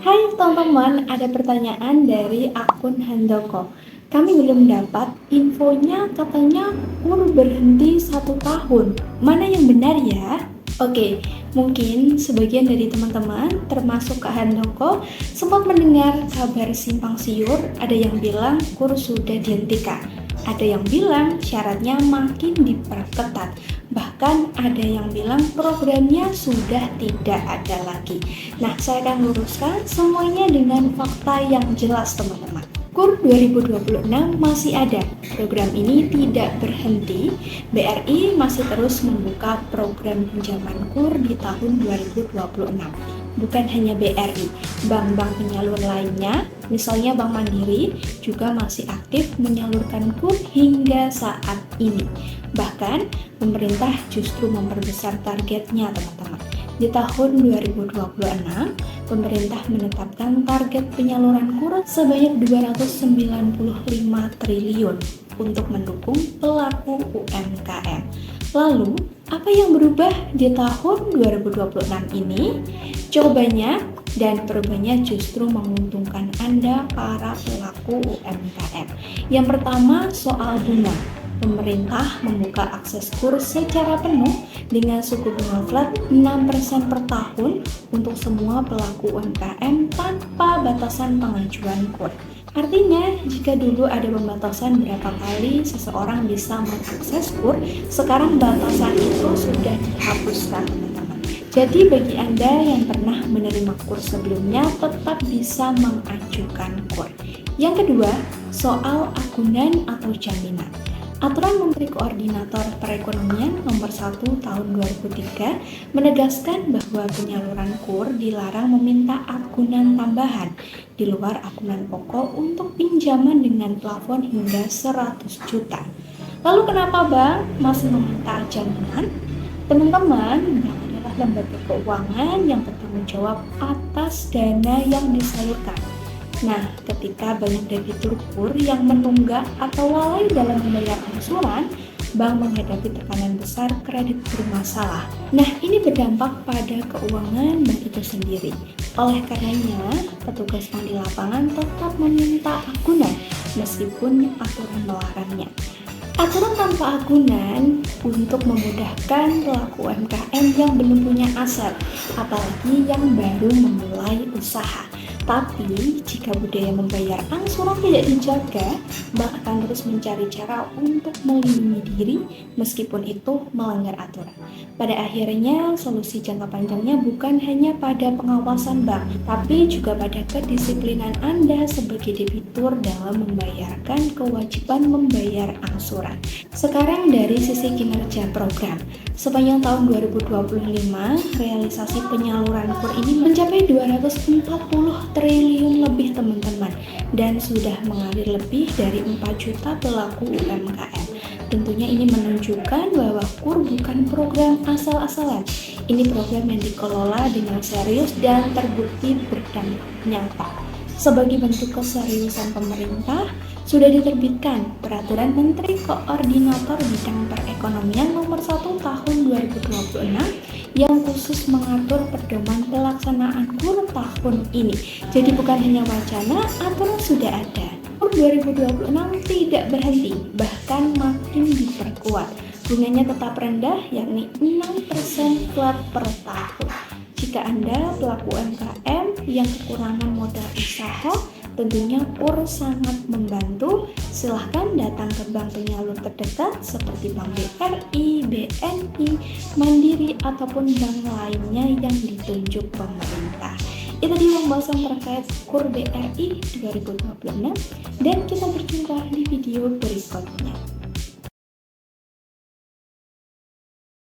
Hai teman-teman, ada pertanyaan dari akun Handoko. Kami belum dapat infonya, katanya KUR berhenti 1 tahun. Mana yang benar ya? Oke, mungkin sebagian dari teman-teman, termasuk Kak Handoko, sempat mendengar kabar simpang siur, ada yang bilang KUR sudah dihentikan. Ada yang bilang syaratnya makin diperketat. Bahkan ada yang bilang programnya sudah tidak ada lagi. Nah, saya akan luruskan semuanya dengan fakta yang jelas teman-teman. KUR 2026 masih ada. Program ini tidak berhenti. BRI masih terus membuka program pinjaman KUR di tahun 2026. Bukan hanya BRI, bank-bank penyalur lainnya, misalnya Bank Mandiri, juga masih aktif menyalurkan KUR hingga saat ini. Bahkan, pemerintah justru memperbesar targetnya, teman-teman. Di tahun 2026, pemerintah menetapkan target penyaluran KUR sebanyak 295 triliun untuk mendukung pelaku UMKM. Lalu, apa yang berubah di tahun 2026 ini? Jawabannya dan perubahannya justru menguntungkan Anda para pelaku UMKM. Yang pertama, soal bunga. Pemerintah membuka akses KUR secara penuh dengan suku bunga flat 6% per tahun untuk semua pelaku UMKM tanpa batasan pengajuan KUR. Artinya, jika dulu ada pembatasan berapa kali seseorang bisa mengakses KUR, sekarang batasan itu sudah dihapuskan, teman-teman. Jadi bagi Anda yang pernah menerima KUR sebelumnya, tetap bisa mengajukan KUR. Yang kedua, soal agunan atau jaminan. Aturan Menteri Koordinator Perekonomian Nomor 1 Tahun 2003 menegaskan bahwa penyaluran KUR dilarang meminta agunan tambahan di luar agunan pokok untuk pinjaman dengan plafon hingga 100 juta. Lalu kenapa bank masih meminta jaminan? Teman-teman, bank adalah lembaga keuangan yang bertanggung jawab atas dana yang disalurkan. Nah, ketika banyak debitur KUR yang menunggak atau lalai dalam membayar angsuran, bank menghadapi tekanan besar kredit bermasalah. Nah, ini berdampak pada keuangan bank itu sendiri. Oleh karenanya, petugas bank di lapangan tetap meminta agunan meskipun aturan melarangnya. Aturan tanpa agunan untuk memudahkan pelaku UMKM yang belum punya aset, apalagi yang baru memulai usaha. Tapi, jika budaya membayar angsuran tidak dijaga, bank akan terus mencari cara untuk melindungi diri meskipun itu melanggar aturan. Pada akhirnya, solusi jangka panjangnya bukan hanya pada pengawasan bank, tapi juga pada kedisiplinan Anda sebagai debitur dalam membayarkan kewajiban membayar angsuran. Sekarang dari sisi kinerja program. Sepanjang tahun 2025, realisasi penyaluran KUR ini mencapai 240 triliun lebih, teman-teman, dan sudah mengalir lebih dari 4 juta pelaku UMKM. Tentunya ini menunjukkan bahwa KUR bukan program asal-asalan. Ini program yang dikelola dengan serius dan terbukti berdampak nyata. Sebagai bentuk keseriusan pemerintah, sudah diterbitkan Peraturan Menteri Koordinator Bidang Perekonomian Nomor 1 Tahun 2026 yang khusus mengatur pedoman pelaksanaan KUR tahun ini. Jadi bukan hanya wacana, aturan sudah ada. KUR 2026 tidak berhenti, bahkan makin diperkuat. Bunganya tetap rendah, yakni 6% flat per tahun. Jika Anda pelaku UMKM yang kekurangan modal usaha, tentunya KUR sangat membantu. Silahkan datang ke bank penyalur terdekat seperti Bank BRI, BNI, Mandiri, ataupun bank lainnya yang ditunjuk pemerintah. Itu dia pembahasan terkait KUR BRI 2026 dan kita berjumpa di video berikutnya.